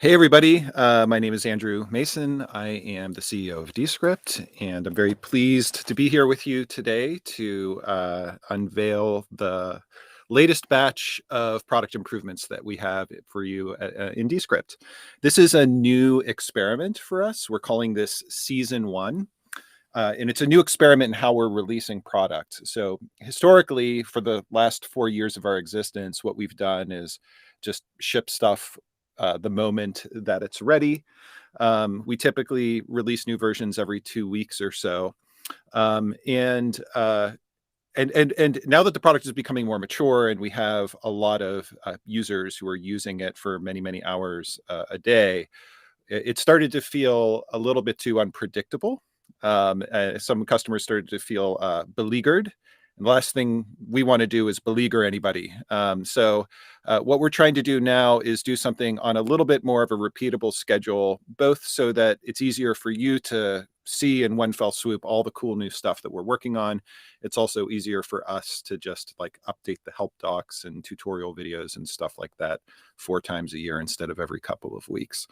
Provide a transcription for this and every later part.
Hey, everybody. My name is Andrew Mason. I am the CEO of Descript, and I'm very pleased to be here with you today to unveil the latest batch of product improvements that we have for you in Descript. This is a new experiment for us. We're calling this Season 1. And it's a new experiment in how we're releasing product. So historically, for the last 4 years of our existence, what we've done is just ship stuff the moment that it's ready. We typically release new versions every 2 weeks or so. And now that the product is becoming more mature and we have a lot of users who are using it for many, many hours a day, it started to feel a little bit too unpredictable. Some customers started to feel beleaguered. And the last thing we want to do is beleaguer anybody. So what we're trying to do now is do something on a little bit more of a repeatable schedule, both so that it's easier for you to see in one fell swoop all the cool new stuff that we're working on. It's also easier for us to just like update the help docs and tutorial videos and stuff like that 4 times a year instead of every couple of weeks.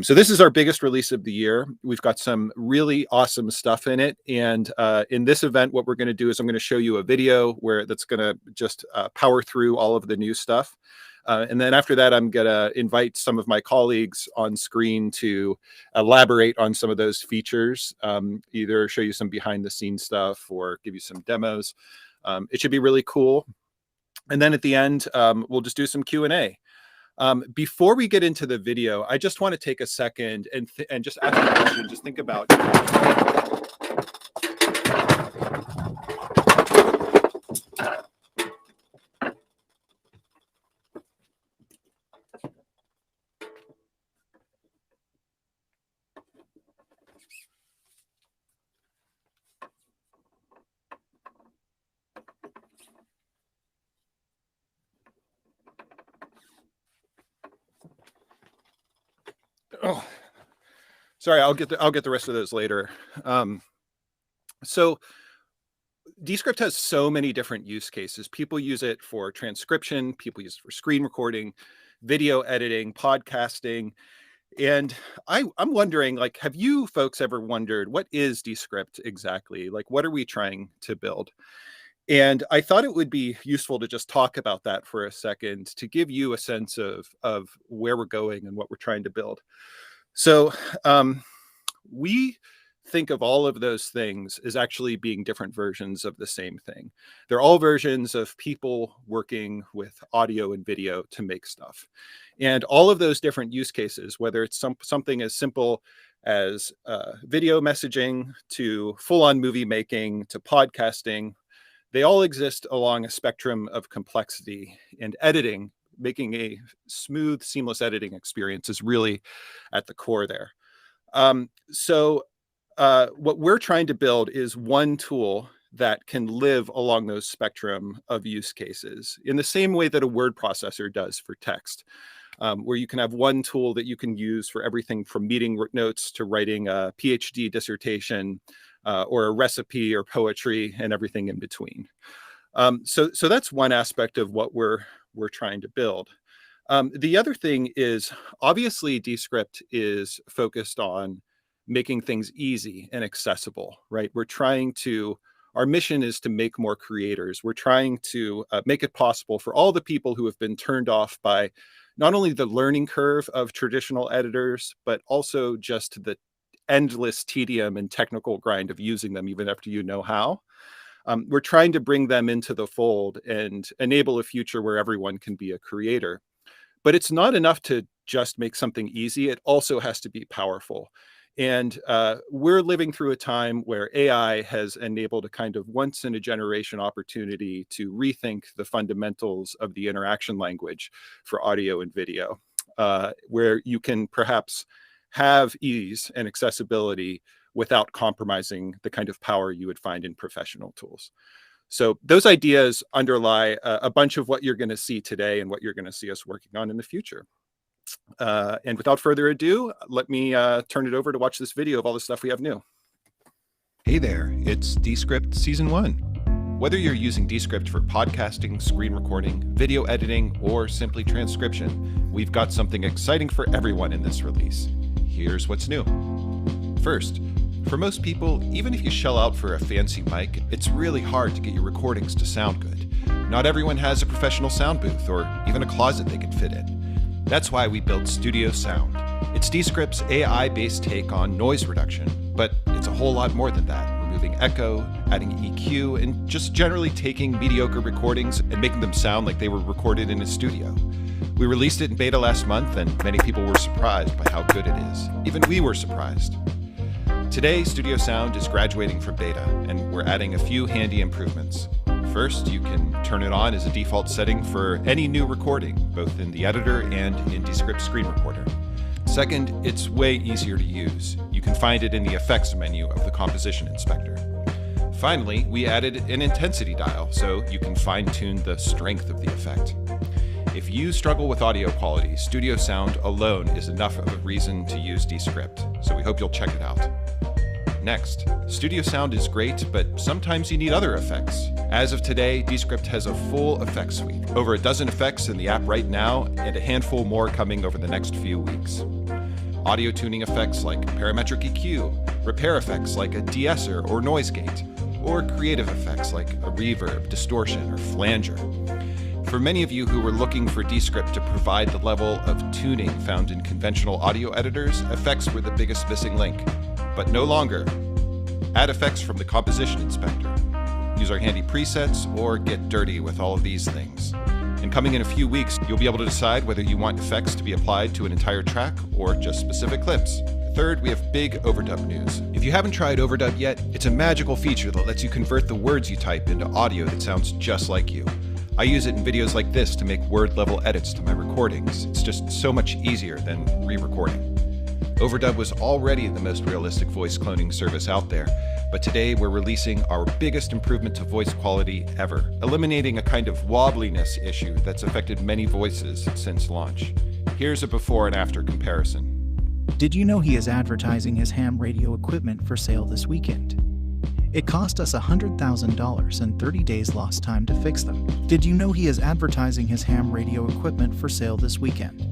So this is our biggest release of the year. We've got some really awesome stuff in it. And in this event, what we're going to do is I'm going to show you a video that's going to just power through all of the new stuff. And then after that, I'm going to invite some of my colleagues on screen to elaborate on some of those features, either show you some behind the scenes stuff or give you some demos. It should be really cool. And then at the end, we'll just do some Q&A. Before we get into the video, I just want to take a second and just ask a question. Just think about oh, sorry, I'll get the rest of those later. So Descript has so many different use cases. People use it for transcription, people use it for screen recording, video editing, podcasting. And I'm wondering, like, have you folks ever wondered what is Descript exactly? Like, what are we trying to build? And I thought it would be useful to just talk about that for a second to give you a sense of where we're going and what we're trying to build. So we think of all of those things as actually being different versions of the same thing. They're all versions of people working with audio and video to make stuff. And all of those different use cases, whether it's something as simple as video messaging to full-on movie making to podcasting, they all exist along a spectrum of complexity, and editing, making a smooth, seamless editing experience is really at the core there. So what we're trying to build is one tool that can live along those spectrum of use cases in the same way that a word processor does for text, where you can have one tool that you can use for everything from meeting notes to writing a PhD dissertation or a recipe or poetry and everything in between. So that's one aspect of what we're trying to build. The other thing is, obviously, Descript is focused on making things easy and accessible, right? Our mission is to make more creators. We're trying to make it possible for all the people who have been turned off by not only the learning curve of traditional editors, but also just the endless tedium and technical grind of using them, even after you know how. We're trying to bring them into the fold and enable a future where everyone can be a creator. But it's not enough to just make something easy. It also has to be powerful. And we're living through a time where AI has enabled a kind of once in a generation opportunity to rethink the fundamentals of the interaction language for audio and video, where you can perhaps have ease and accessibility without compromising the kind of power you would find in professional tools. So those ideas underlie a bunch of what you're going to see today and what you're going to see us working on in the future. And without further ado, let me turn it over to watch this video of all the stuff we have new. Hey there, it's Descript Season 1. Whether you're using Descript for podcasting, screen recording, video editing, or simply transcription, we've got something exciting for everyone in this release. Here's what's new. First, for most people, even if you shell out for a fancy mic, it's really hard to get your recordings to sound good. Not everyone has a professional sound booth or even a closet they can fit in. That's why we built Studio Sound. It's Descript's AI-based take on noise reduction, but it's a whole lot more than that. Removing echo, adding EQ, and just generally taking mediocre recordings and making them sound like they were recorded in a studio. We released it in beta last month, and many people were surprised by how good it is. Even we were surprised. Today, Studio Sound is graduating from beta, and we're adding a few handy improvements. First, you can turn it on as a default setting for any new recording, both in the editor and in Descript Screen Recorder. Second, it's way easier to use. You can find it in the effects menu of the composition inspector. Finally, we added an intensity dial so you can fine-tune the strength of the effect. If you struggle with audio quality, Studio Sound alone is enough of a reason to use Descript, so we hope you'll check it out. Next, Studio Sound is great, but sometimes you need other effects. As of today, Descript has a full effects suite. Over a dozen effects in the app right now, and a handful more coming over the next few weeks. Audio tuning effects like parametric EQ, repair effects like a de-esser or noise gate, or creative effects like a reverb, distortion, or flanger. For many of you who were looking for Descript to provide the level of tuning found in conventional audio editors, effects were the biggest missing link. But no longer. Add effects from the composition inspector. Use our handy presets or get dirty with all of these things. And coming in a few weeks, you'll be able to decide whether you want effects to be applied to an entire track or just specific clips. Third, we have big Overdub news. If you haven't tried Overdub yet, it's a magical feature that lets you convert the words you type into audio that sounds just like you. I use it in videos like this to make word-level edits to my recordings. It's just so much easier than re-recording. Overdub was already the most realistic voice cloning service out there, but today we're releasing our biggest improvement to voice quality ever, eliminating a kind of wobbliness issue that's affected many voices since launch. Here's a before and after comparison. Did you know he is advertising his ham radio equipment for sale this weekend? It cost us $100,000 and 30 days lost time to fix them. Did you know he is advertising his ham radio equipment for sale this weekend?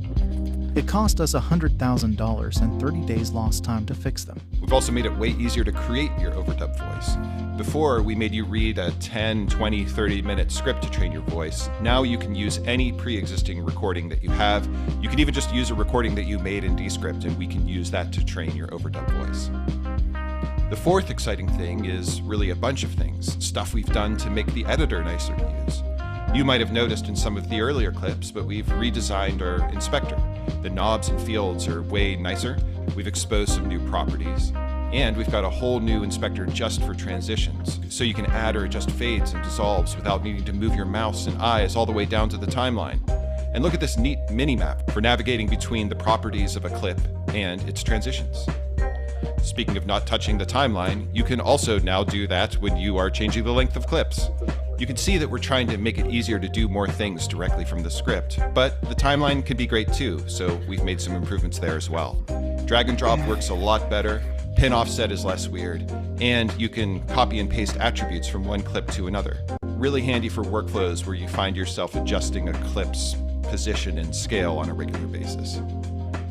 It cost us $100,000 and 30 days lost time to fix them. We've also made it way easier to create your Overdub voice. Before, we made you read a 10, 20, 30-minute script to train your voice. Now you can use any pre-existing recording that you have. You can even just use a recording that you made in Descript, and we can use that to train your Overdub voice. The fourth exciting thing is really a bunch of things, stuff we've done to make the editor nicer to use. You might have noticed in some of the earlier clips, but we've redesigned our inspector. The knobs and fields are way nicer. We've exposed some new properties. And we've got a whole new inspector just for transitions, so you can add or adjust fades and dissolves without needing to move your mouse and eyes all the way down to the timeline. And look at this neat mini-map for navigating between the properties of a clip and its transitions. Speaking of not touching the timeline, you can also now do that when you are changing the length of clips. You can see that we're trying to make it easier to do more things directly from the script, but the timeline can be great too, so we've made some improvements there as well. Drag and drop works a lot better, pin offset is less weird, and you can copy and paste attributes from one clip to another. Really handy for workflows where you find yourself adjusting a clip's position and scale on a regular basis.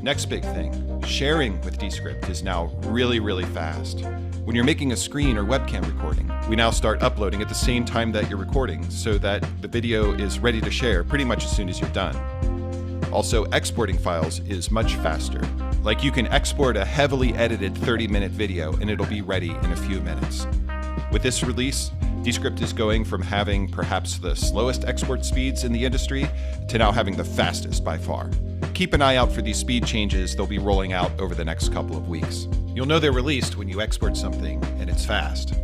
Next big thing, sharing with Descript is now really fast. When you're making a screen or webcam recording, we now start uploading at the same time that you're recording so that the video is ready to share pretty much as soon as you're done. Also, exporting files is much faster. Like you can export a heavily edited 30-minute video and it'll be ready in a few minutes. With this release, Descript is going from having perhaps the slowest export speeds in the industry to now having the fastest by far. Keep an eye out for these speed changes they'll be rolling out over the next couple of weeks. You'll know they're released when you export something and it's fast.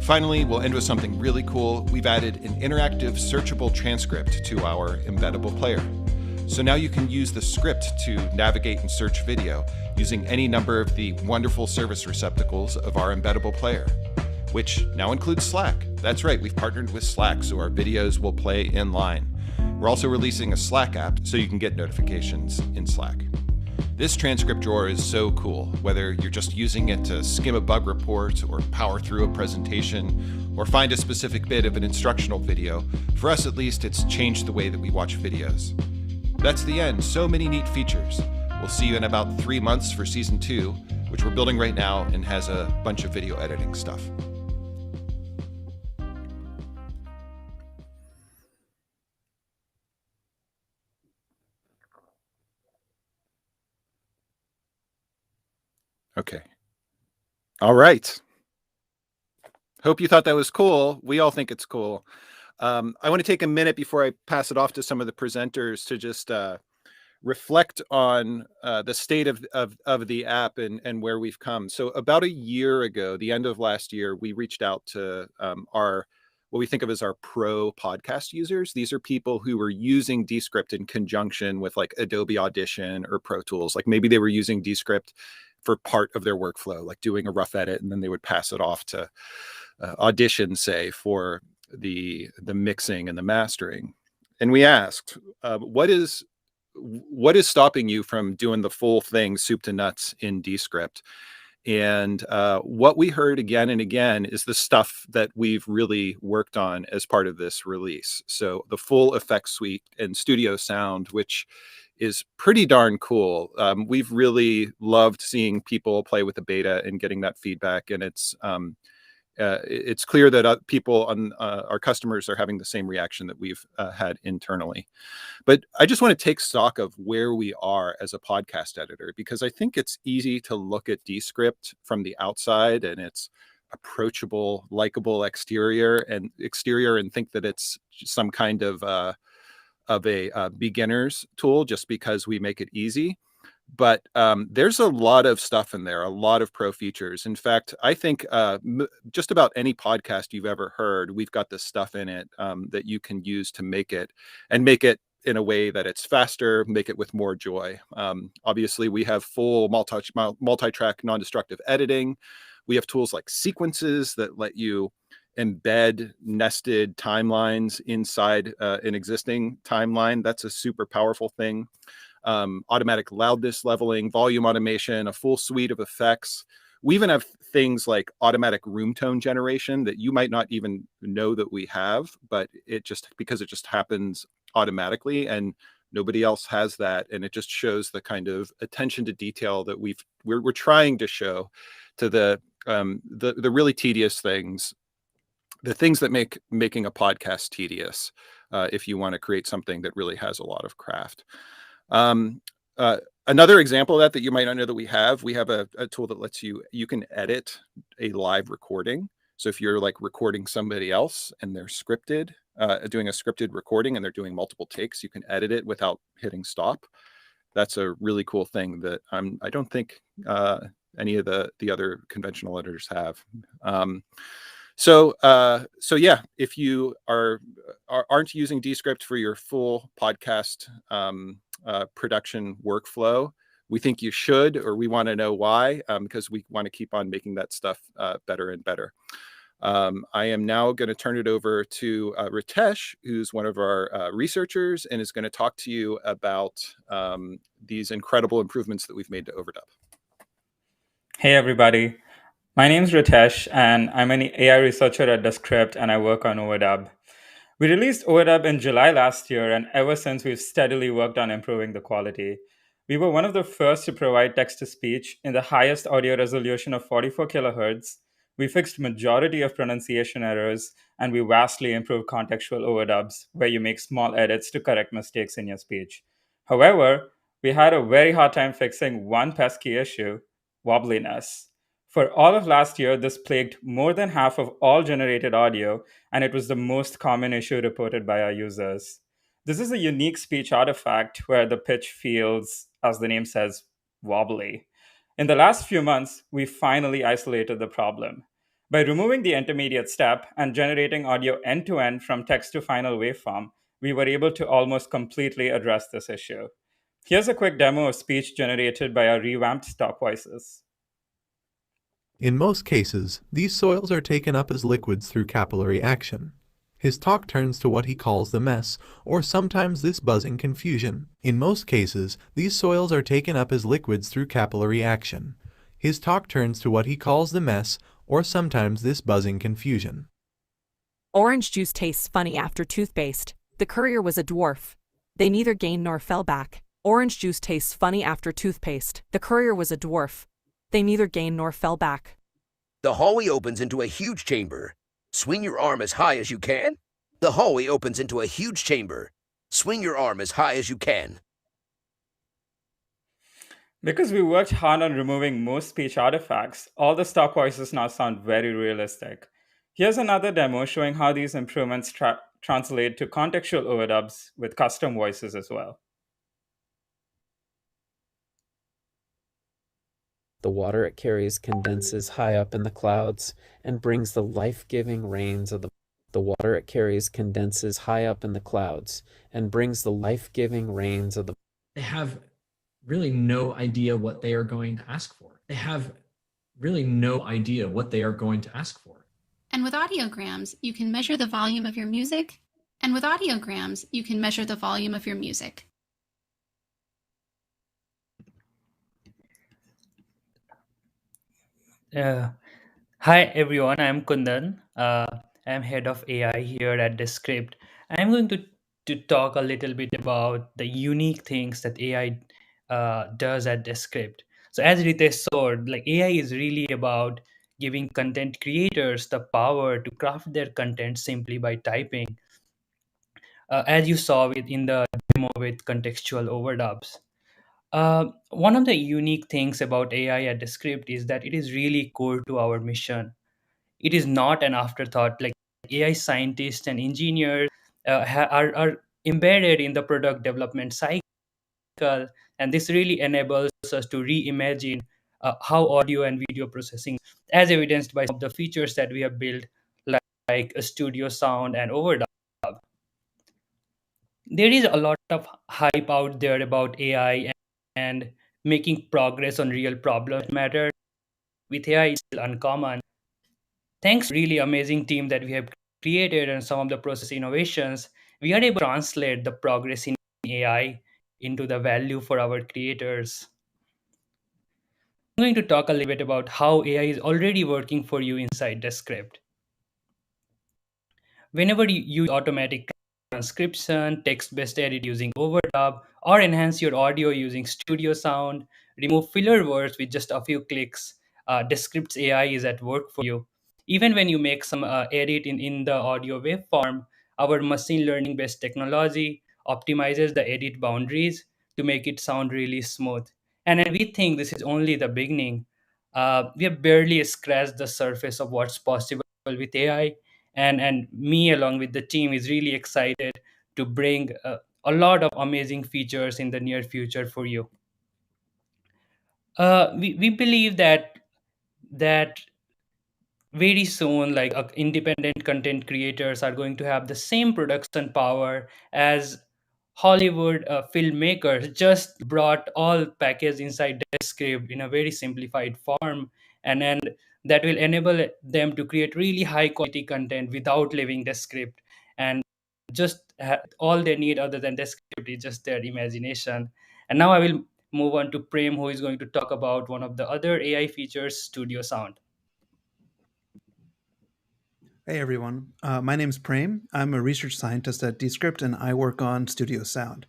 Finally, we'll end with something really cool. We've added an interactive searchable transcript to our embeddable player. So now you can use the script to navigate and search video using any number of the wonderful service receptacles of our embeddable player, which now includes Slack. That's right, we've partnered with Slack so our videos will play in line. We're also releasing a Slack app so you can get notifications in Slack. This transcript drawer is so cool, whether you're just using it to skim a bug report or power through a presentation or find a specific bit of an instructional video. For us at least, it's changed the way that we watch videos. That's the end. So many neat features. We'll see you in about 3 months for season 2, which we're building right now and has a bunch of video editing stuff. Okay. All right. Hope you thought that was cool. We all think it's cool. I want to take a minute before I pass it off to some of the presenters to just reflect on the state of the app and where we've come. So about a year ago, the end of last year, we reached out to our what we think of as our pro podcast users. These are people who were using Descript in conjunction with like Adobe Audition or Pro Tools. Like maybe they were using Descript for part of their workflow, like doing a rough edit, and then they would pass it off to Audition, say, for the mixing and the mastering. And we asked, what is stopping you from doing the full thing, soup to nuts, in Descript? And what we heard again and again is the stuff that we've really worked on as part of this release. So the full effects suite and studio sound, which is pretty darn cool. We've really loved seeing people play with the beta and getting that feedback. And it's clear that people on our customers are having the same reaction that we've had internally. But I just want to take stock of where we are as a podcast editor, because I think it's easy to look at Descript from the outside and its approachable, likable exterior and think that it's some kind of a beginner's tool just because we make it easy. But there's a lot of stuff in there, a lot of pro features. In fact, I think just about any podcast you've ever heard, we've got this stuff in it that you can use to make it in a way that it's faster, make it with more joy. Obviously, we have full multi-track non-destructive editing. We have tools like sequences that let you embed nested timelines inside an existing timeline. That's a super powerful thing. Automatic loudness leveling, volume automation, a full suite of effects. We even have things like automatic room tone generation that you might not even know that we have, but because it just happens automatically and nobody else has that. And it just shows the kind of attention to detail that we're trying to show to the really tedious things, the things that make making a podcast tedious, if you want to create something that really has a lot of craft. Another example of that you might not know that we have a tool that lets you can edit a live recording. So if you're like recording somebody else and they're doing a scripted recording and they're doing multiple takes, you can edit it without hitting stop. That's a really cool thing that I don't think any of the other conventional editors have. So yeah, if you aren't using Descript for your full podcast production workflow, we think you should, or we want to know why, because we want to keep on making that stuff better and better. I am now going to turn it over to Ritesh, who's one of our researchers, and is going to talk to you about these incredible improvements that we've made to Overdub. Hey, everybody. My name's Ritesh, and I'm an AI researcher at Descript, and I work on Overdub. We released Overdub in July last year, and ever since, we've steadily worked on improving the quality. We were one of the first to provide text-to-speech in the highest audio resolution of 44 kilohertz. We fixed majority of pronunciation errors, and we vastly improved contextual overdubs, where you make small edits to correct mistakes in your speech. However, we had a very hard time fixing one pesky issue: wobbliness. For all of last year, this plagued more than half of all generated audio, and it was the most common issue reported by our users. This is a unique speech artifact where the pitch feels, as the name says, wobbly. In the last few months, we finally isolated the problem. By removing the intermediate step and generating audio end-to-end from text to final waveform, we were able to almost completely address this issue. Here's a quick demo of speech generated by our revamped stock voices. In most cases, these soils are taken up as liquids through capillary action. His talk turns to what he calls the mess, or sometimes this buzzing confusion. In most cases, these soils are taken up as liquids through capillary action. His talk turns to what he calls the mess, or sometimes this buzzing confusion. Orange juice tastes funny after toothpaste. The courier was a dwarf. They neither gained nor fell back. Orange juice tastes funny after toothpaste. The courier was a dwarf. They neither gained nor fell back. The hallway opens into a huge chamber. Swing your arm as high as you can. The hallway opens into a huge chamber. Swing your arm as high as you can. Because we worked hard on removing most speech artifacts, all the stock voices now sound very realistic. Here's another demo showing how these improvements translate to contextual overdubs with custom voices as well. The water it carries condenses high up in the clouds and brings the life-giving rains of the water it carries condenses high up in the clouds and brings the life-giving rains of the. They have really no idea what they are going to ask for. They have really no idea what they are going to ask for. And with audiograms, you can measure the volume of your music. Hi everyone, I'm Kundan. I'm head of AI here at Descript. I'm going to talk a little bit about the unique things that AI does at Descript. So as Ritesh said, like AI is really about giving content creators the power to craft their content simply by typing. As you saw in the demo with contextual overdubs. One of the unique things about AI at Descript is that it is really core to our mission. It is not an afterthought. Like AI scientists and engineers are embedded in the product development cycle, and this really enables us to reimagine how audio and video processing, as evidenced by some of the features that we have built, like a studio sound and overdub. There is a lot of hype out there about AI and making progress on real problems matter. With AI, it's still uncommon. Thanks to really amazing team that we have created and some of the process innovations, we are able to translate the progress in AI into the value for our creators. I'm going to talk a little bit about how AI is already working for you inside Descript. Whenever you use automatic transcription, text-based edit using Overdub, or enhance your audio using studio sound, remove filler words with just a few clicks, Descript's AI is at work for you. Even when you make some edit in the audio waveform, our machine learning-based technology optimizes the edit boundaries to make it sound really smooth. And then we think this is only the beginning. We have barely scratched the surface of what's possible with AI, and me along with the team is really excited to bring a lot of amazing features in the near future for you. We believe that very soon, like independent content creators are going to have the same production power as Hollywood filmmakers, just brought all packaged inside Descript in a very simplified form, and then that will enable them to create really high quality content without leaving Descript, and just all they need other than Descript is just their imagination. And now I will move on to Prem, who is going to talk about one of the other AI features, Studio Sound. Hey everyone, my name's Prem. I'm a research scientist at Descript and I work on Studio Sound.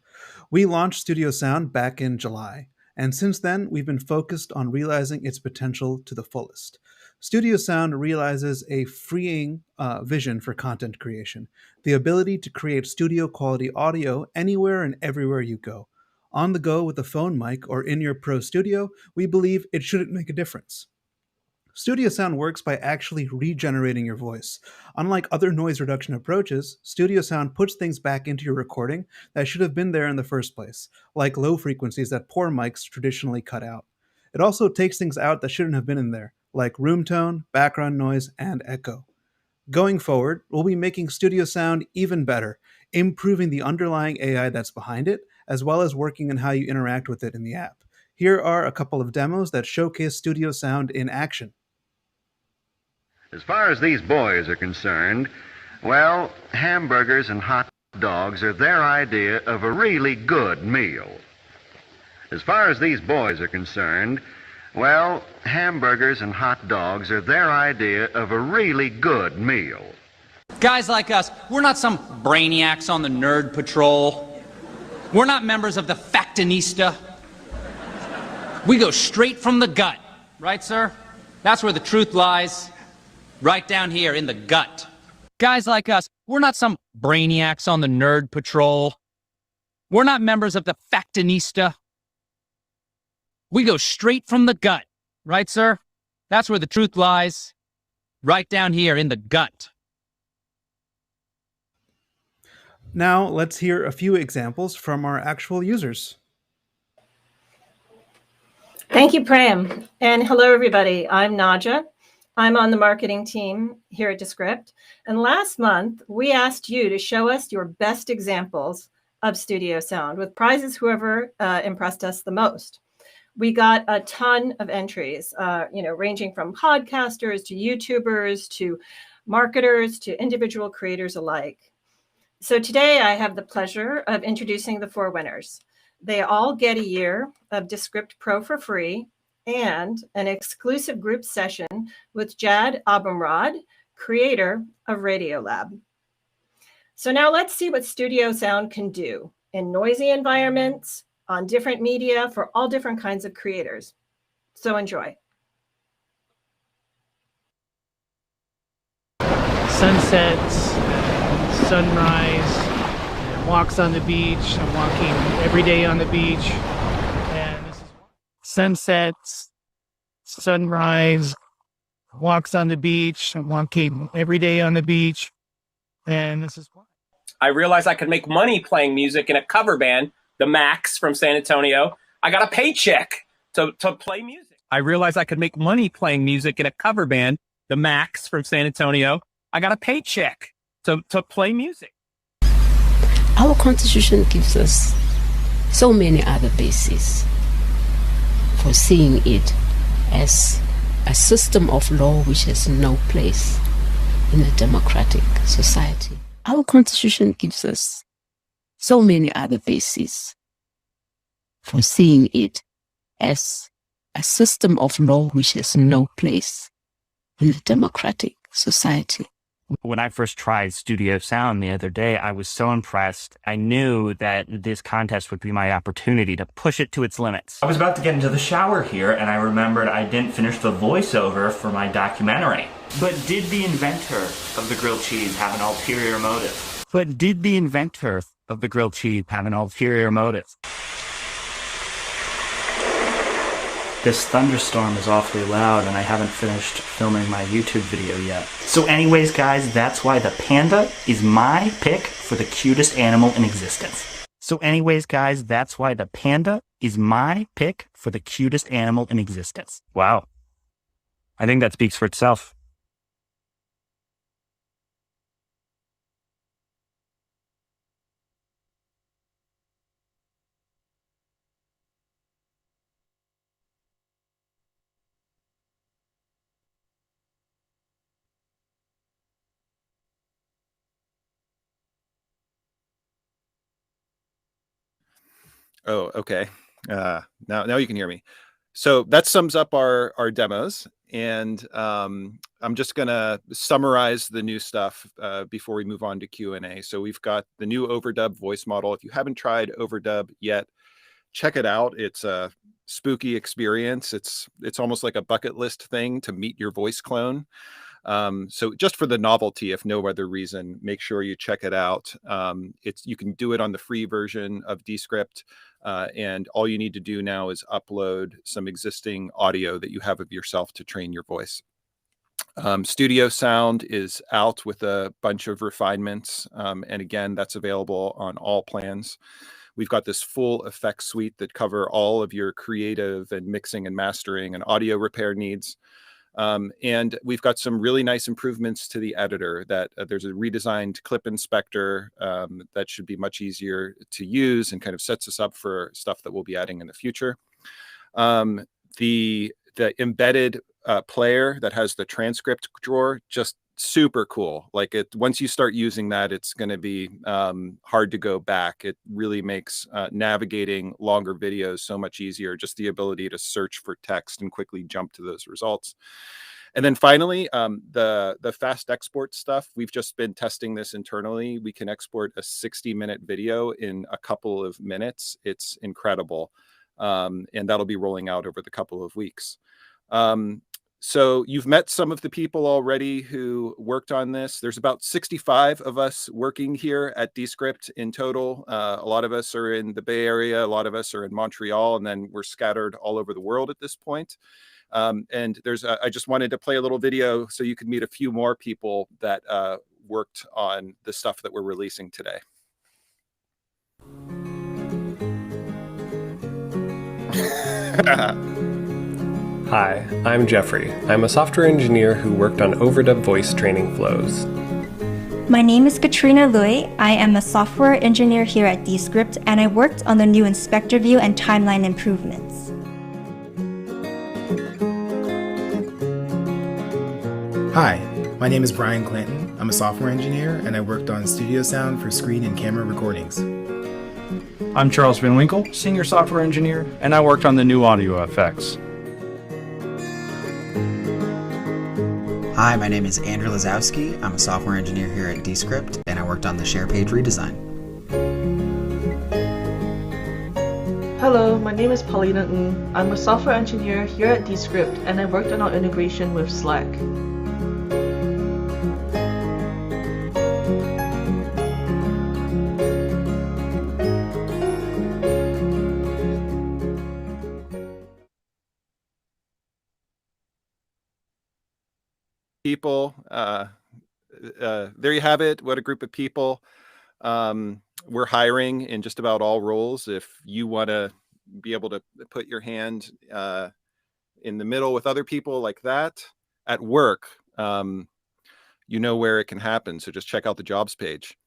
We launched Studio Sound back in July, and since then we've been focused on realizing its potential to the fullest. Studio Sound realizes a freeing vision for content creation, the ability to create studio quality audio anywhere and everywhere you go. On the go with a phone mic or in your pro studio, we believe it shouldn't make a difference. Studio Sound works by actually regenerating your voice. Unlike other noise reduction approaches, Studio Sound puts things back into your recording that should have been there in the first place, like low frequencies that poor mics traditionally cut out. It also takes things out that shouldn't have been in there, like room tone, background noise, and echo. Going forward, we'll be making Studio Sound even better, improving the underlying AI that's behind it, as well as working on how you interact with it in the app. Here are a couple of demos that showcase Studio Sound in action. As far as these boys are concerned, Well, hamburgers and hot dogs are their idea of a really good meal. As far as these boys are concerned, well, hamburgers and hot dogs are their idea of a really good meal. Guys like us, we're not some brainiacs on the nerd patrol. We're not members of the Factinista. We go straight from the gut. Right, sir? That's where the truth lies. Right down here in the gut. Guys like us, we're not some brainiacs on the nerd patrol. We're not members of the Factinista. We go straight from the gut. Right, sir? That's where the truth lies. Right down here in the gut. Now let's hear a few examples from our actual users. Thank you, Prem. And hello, everybody. I'm Naja. I'm on the marketing team here at Descript. And last month, we asked you to show us your best examples of studio sound with prizes whoever impressed us the most. We got a ton of entries, ranging from podcasters to YouTubers to marketers to individual creators alike. So today I have the pleasure of introducing the 4 winners. They all get a year of Descript Pro for free and an exclusive group session with Jad Abumrad, creator of Radiolab. So now let's see what studio sound can do in noisy environments, on different media, for all different kinds of creators. So enjoy. Sunsets, sunrise, walks on the beach. I'm walking every day on the beach. And this is sunsets, sunrise, walks on the beach. I'm walking every day on the beach. And this is why. I realized I could make money playing music in a cover band, the Max from San Antonio. I got a paycheck to play music. I realized I could make money playing music in a cover band, the Max from San Antonio. I got a paycheck to play music. Our Constitution gives us so many other bases for seeing it as a system of law which has no place in a democratic society. Our Constitution gives us so many other bases for seeing it as a system of law which has no place in a democratic society. When I first tried studio sound the other day, I was so impressed. I knew that this contest would be my opportunity to push it to its limits. I was about to get into the shower here, and I remembered I didn't finish the voiceover for my documentary. But did the inventor of the grilled cheese have an ulterior motive? But did the inventor of the grilled cheese have an ulterior motive? This thunderstorm is awfully loud and I haven't finished filming my YouTube video yet. So anyways, guys, that's why the panda is my pick for the cutest animal in existence. So anyways, guys, that's why the panda is my pick for the cutest animal in existence. Wow. I think that speaks for itself. Oh, okay. Now you can hear me. So that sums up our demos, and I'm just gonna summarize the new stuff before we move on to Q&A. So we've got the new Overdub voice model. If you haven't tried Overdub yet, check it out. It's a spooky experience. It's almost like a bucket list thing to meet your voice clone. So just for the novelty, if no other reason, make sure you check it out. You can do it on the free version of Descript, and all you need to do now is upload some existing audio that you have of yourself to train your voice. Studio Sound is out with a bunch of refinements, and again, that's available on all plans. We've got this full effect suite that cover all of your creative and mixing and mastering and audio repair needs. And we've got some really nice improvements to the editor. That there's a redesigned clip inspector that should be much easier to use and kind of sets us up for stuff that we'll be adding in the future. The embedded player that has the transcript drawer just super cool. Like once you start using that, it's going to be hard to go back. It really makes navigating longer videos so much easier. Just the ability to search for text and quickly jump to those results. And then finally, the fast export stuff. We've just been testing this internally. We can export a 60-minute video in a couple of minutes. It's incredible. And that'll be rolling out over the couple of weeks. So you've met some of the people already who worked on this. There's about 65 of us working here at Descript in total. A lot of us are in the Bay Area, a lot of us are in Montreal, and then we're scattered all over the world at this point. And I just wanted to play a little video so you could meet a few more people that worked on the stuff that we're releasing today. Hi, I'm Jeffrey. I'm a software engineer who worked on Overdub voice training flows. My name is Katrina Lui. I am a software engineer here at Descript, and I worked on the new inspector view and timeline improvements. Hi, my name is Brian Clanton. I'm a software engineer, and I worked on studio sound for screen and camera recordings. I'm Charles Van Winkle, senior software engineer, and I worked on the new audio effects. Hi, my name is Andrew Lazowski. I'm a software engineer here at Descript, and I worked on the share page redesign. Hello, my name is Paulina Ng. I'm a software engineer here at Descript, and I worked on our integration with Slack. People, there you have it. What a group of people. We're hiring in just about all roles. If you want to be able to put your hand in the middle with other people like that at work, you know where it can happen. So just check out the jobs page.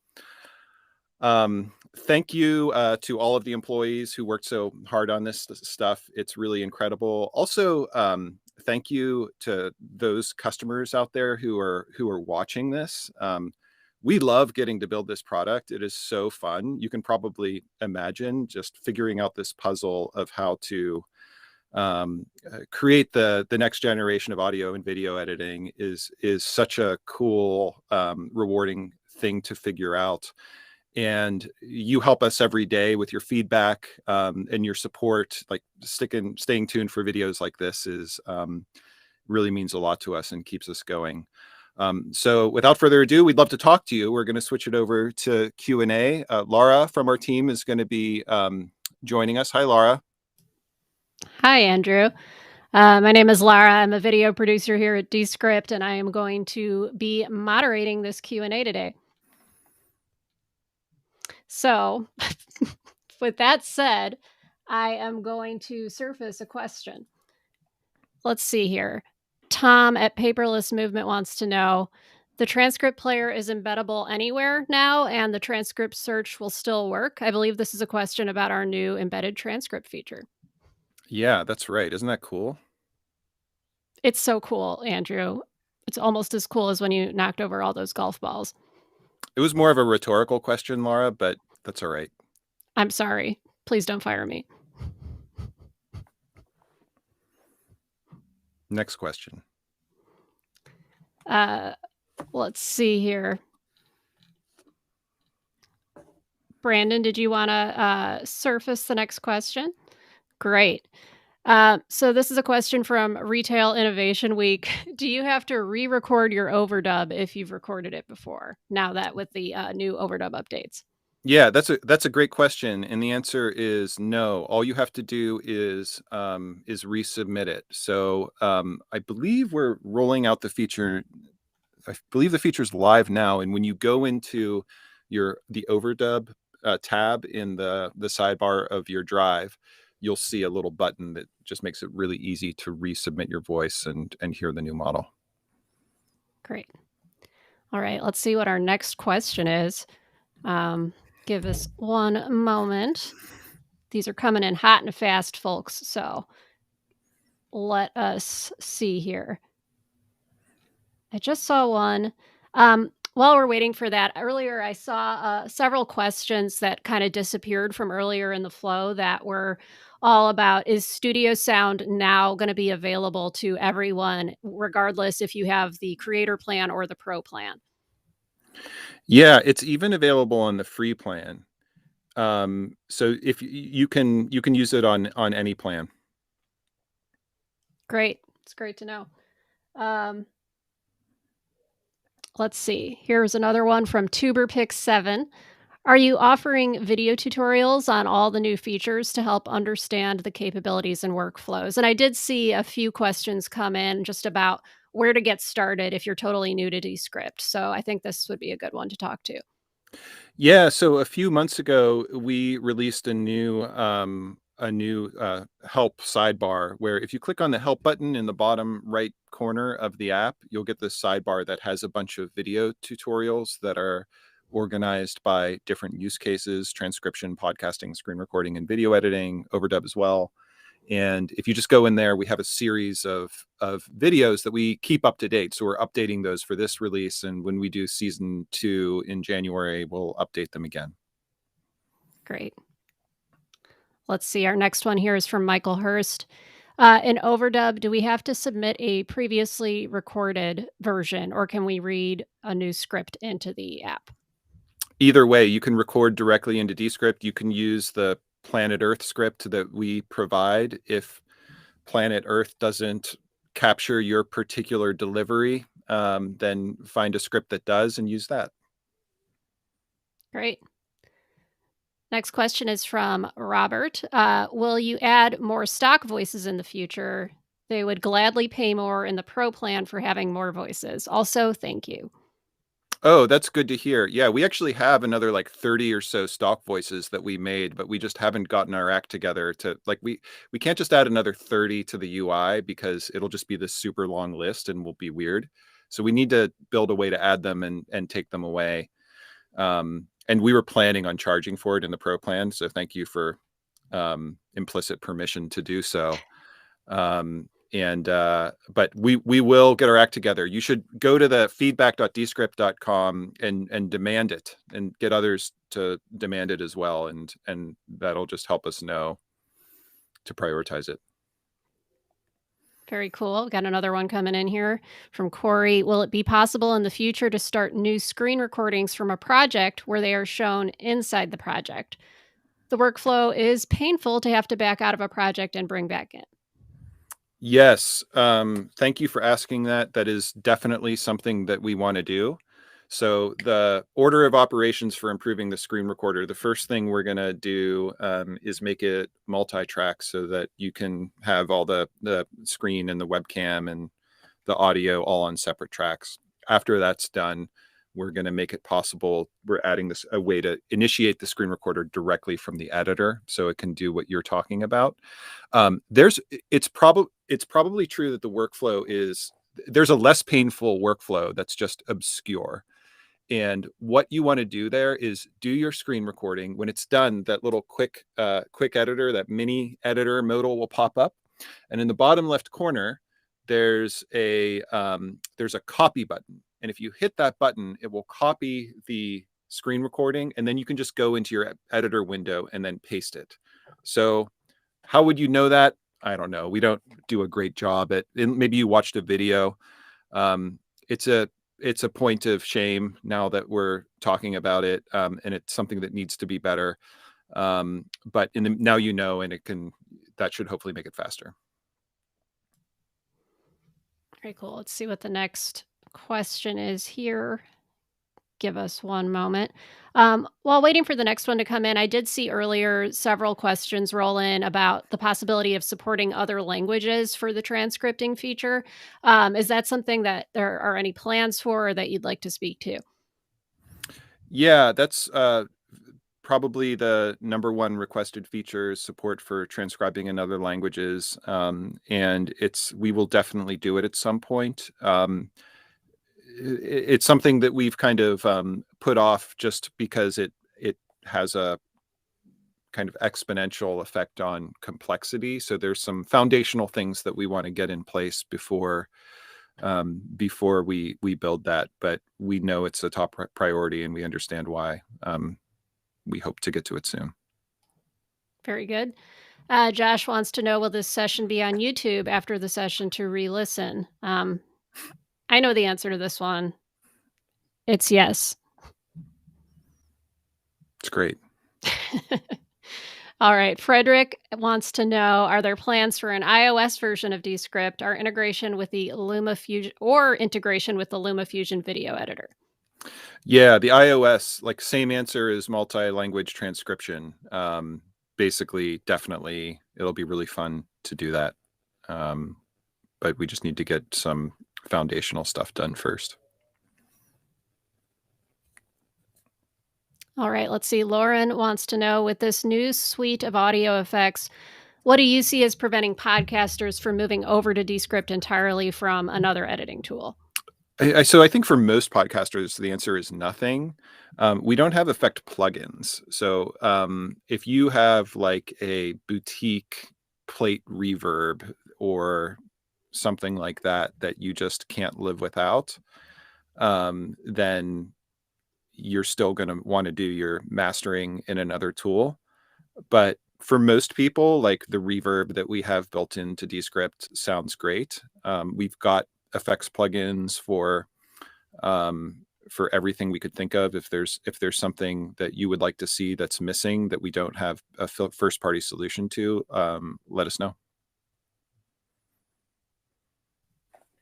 Thank you to all of the employees who worked so hard on this stuff. It's really incredible. Also, thank you to those customers out there who are watching this. We love getting to build this product. It is so fun. You can probably imagine just figuring out this puzzle of how to create the next generation of audio and video editing is such a cool, rewarding thing to figure out. And you help us every day with your feedback and your support. Like staying tuned for videos like this is really means a lot to us and keeps us going. So without further ado, we'd love to talk to you. We're going to switch it over to Q&A. Laura from our team is going to be joining us. Hi, Laura. Hi, Andrew. My name is Lara. I'm a video producer here at Descript, and I am going to be moderating this Q&A today. So with that said, I am going to surface a question. Let's see here. Tom at Paperless Movement wants to know, the transcript player is embeddable anywhere now, and the transcript search will still work? I believe this is a question about our new embedded transcript feature. Yeah, that's right. Isn't that cool? It's so cool, Andrew. It's almost as cool as when you knocked over all those golf balls. It was more of a rhetorical question, Laura, but that's all right. I'm sorry. Please don't fire me. Next question. Let's see here. Brandon, did you want to surface the next question? Great. So this is a question from Retail Innovation Week. Do you have to re-record your overdub if you've recorded it before? Now that with the new overdub updates. Yeah, that's a great question, and the answer is no. All you have to do is resubmit it. So I believe we're rolling out the feature. I believe the feature is live now, and when you go into the overdub tab in the sidebar of your drive, you'll see a little button that just makes it really easy to resubmit your voice and hear the new model. Great. All right, let's see what our next question is. Give us one moment. These are coming in hot and fast, folks. So let us see here. I just saw one. While we're waiting for that, earlier I saw several questions that kind of disappeared from earlier in the flow that were all about, is Studio Sound now going to be available to everyone, regardless if you have the creator plan or the pro plan? Yeah, it's even available on the free plan. So if you can use it on any plan. Great. It's great to know. Let's see. Here's another one from TuberPix7. Are you offering video tutorials on all the new features to help understand the capabilities and workflows? And I did see a few questions come in just about where to get started if you're totally new to Descript. So I think this would be a good one to talk to. Yeah, so a few months ago, we released a new help sidebar where if you click on the help button in the bottom right corner of the app, you'll get this sidebar that has a bunch of video tutorials that are organized by different use cases: transcription, podcasting, screen recording, and video editing, Overdub as well. And if you just go in there, we have a series of videos that we keep up to date. So we're updating those for this release. And when we do season 2 in January, we'll update them again. Great. Let's see. Our next one here is from Michael Hurst. In Overdub, do we have to submit a previously recorded version, or can we read a new script into the app? Either way, you can record directly into Descript. You can use the Planet Earth script that we provide if Planet Earth doesn't capture your particular delivery, then find a script that does and use that. Great. Next question is from Robert. Will you add more stock voices in the future? They would gladly pay more in the pro plan for having more voices. Also, thank you. Oh, that's good to hear. Yeah, we actually have another like 30 or so stock voices that we made, but we just haven't gotten our act together to like we can't just add another 30 to the UI because it'll just be this super long list and will be weird. So we need to build a way to add them and take them away. And we were planning on charging for it in the pro plan, so thank you for implicit permission to do so. But we will get our act together. You should go to the feedback.descript.com and demand it and get others to demand it as well. And that'll just help us know to prioritize it. Very cool. Got another one coming in here from Corey. Will it be possible in the future to start new screen recordings from a project where they are shown inside the project? The workflow is painful to have to back out of a project and bring back in. Yes. Thank you for asking that. That is definitely something that we want to do. So the order of operations for improving the screen recorder, the first thing we're going to do is make it multi-track so that you can have all the screen and the webcam and the audio all on separate tracks. After that's done, we're going to make it possible. We're adding a way to initiate the screen recorder directly from the editor so it can do what you're talking about. It's probably true that the workflow there's a less painful workflow that's just obscure. And what you want to do there is do your screen recording. When it's done, that little quick editor, that mini editor modal will pop up. And in the bottom left corner, there's a copy button. And if you hit that button, it will copy the screen recording, and then you can just go into your editor window and then paste it. So how would you know that? I don't know. We don't do a great job at it. Maybe you watched a video. It's a point of shame now that we're talking about it, and it's something that needs to be better. But now you know, and that should hopefully make it faster. Very cool. Let's see what the next question is here. Give us one moment. While waiting for the next one to come in, I did see earlier several questions roll in about the possibility of supporting other languages for the transcripting feature. Is that something that there are any plans for or that you'd like to speak to? Yeah, that's probably the number one requested feature is support for transcribing in other languages. And we will definitely do it at some point. It's something that we've kind of put off just because it has a kind of exponential effect on complexity. So there's some foundational things that we want to get in place before before we build that. But we know it's a top priority, and we understand why. We hope to get to it soon. Very good. Josh wants to know, will this session be on YouTube after the session to re-listen? I know the answer to this one. It's yes. It's great. All right. Frederick wants to know, are there plans for an iOS version of Descript or integration with the LumaFusion video editor? Yeah, the iOS, like, same answer as multi-language transcription. Basically, definitely, it'll be really fun to do that. But we just need to get some foundational stuff done first. All right, let's see. Lauren wants to know, with this new suite of audio effects, what do you see as preventing podcasters from moving over to Descript entirely from another editing tool? So I think for most podcasters, the answer is nothing. We don't have effect plugins. So if you have like a boutique plate reverb or something like that you just can't live without, then you're still going to want to do your mastering in another tool. But for most people, like, the reverb that we have built into Descript sounds great. We've got effects plugins for everything we could think of. If there's something that you would like to see that's missing that we don't have a first party solution to, let us know.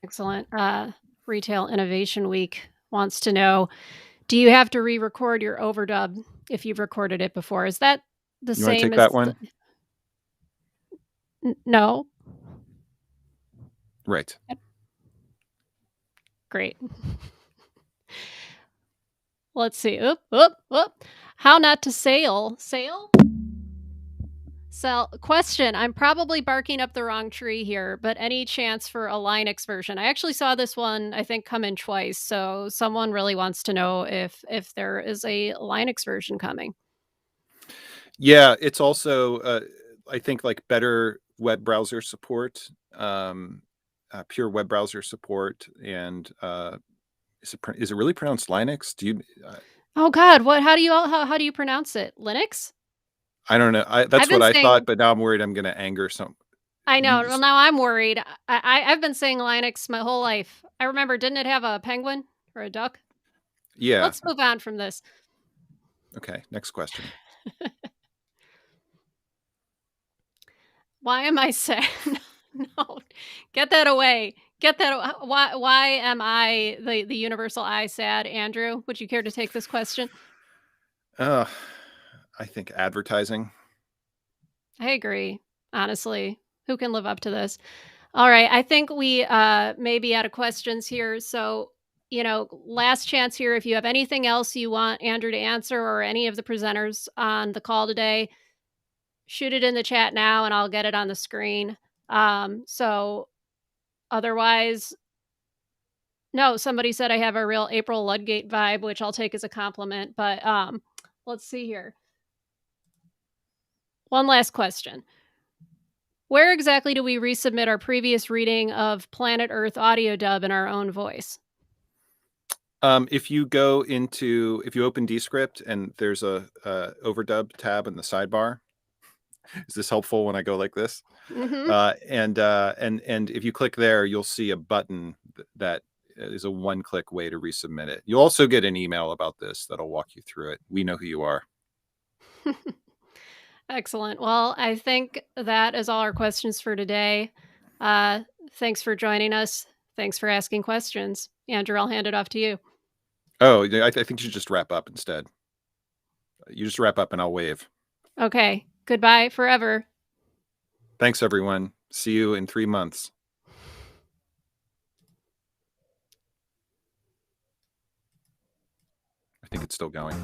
Excellent. Retail Innovation Week wants to know, do you have to re-record your overdub if you've recorded it before? Is that the You want to same take as that one? No. Right. Great. Let's see. Oop. How not to sail? Sail? Question. I'm probably barking up the wrong tree here, but any chance for a Linux version? I actually saw this one, I think, come in twice. So someone really wants to know if there is a Linux version coming. Yeah, it's also, I think, like, better web browser support, pure web browser support, and is it really pronounced Linux? Do you? Oh God, what? How do you pronounce it? Linux? I don't know. That's what I saying, thought, but now I'm worried I'm going to anger some. I know. Well, now I'm worried. I've been saying Linux my whole life. I remember, didn't it have a penguin or a duck? Yeah. Let's move on from this. Okay, next question. Why am I sad? No, get that away. Get that. Why am I the universal I sad? Andrew, would you care to take this question? I think advertising. I agree. Honestly, who can live up to this? All right, I think we may be out of questions here. So, last chance here. If you have anything else you want Andrew to answer, or any of the presenters on the call today, shoot it in the chat now and I'll get it on the screen. So otherwise, no, somebody said I have a real April Ludgate vibe, which I'll take as a compliment, but let's see here. One last question. Where exactly do we resubmit our previous reading of Planet Earth audio dub in our own voice? If you open Descript and there's a Overdub tab in the sidebar. Is this helpful when I go like this? Mm-hmm. And if you click there, you'll see a button that is a one-click way to resubmit it. You'll also get an email about this that'll walk you through it. We know who you are. Excellent. Well, I think that is all our questions for today. Thanks for joining us. Thanks for asking questions. Andrew, I'll hand it off to you. Oh, I think you should just wrap up instead. You just wrap up and I'll wave. Okay. Goodbye forever. Thanks, everyone. See you in 3 months. I think it's still going.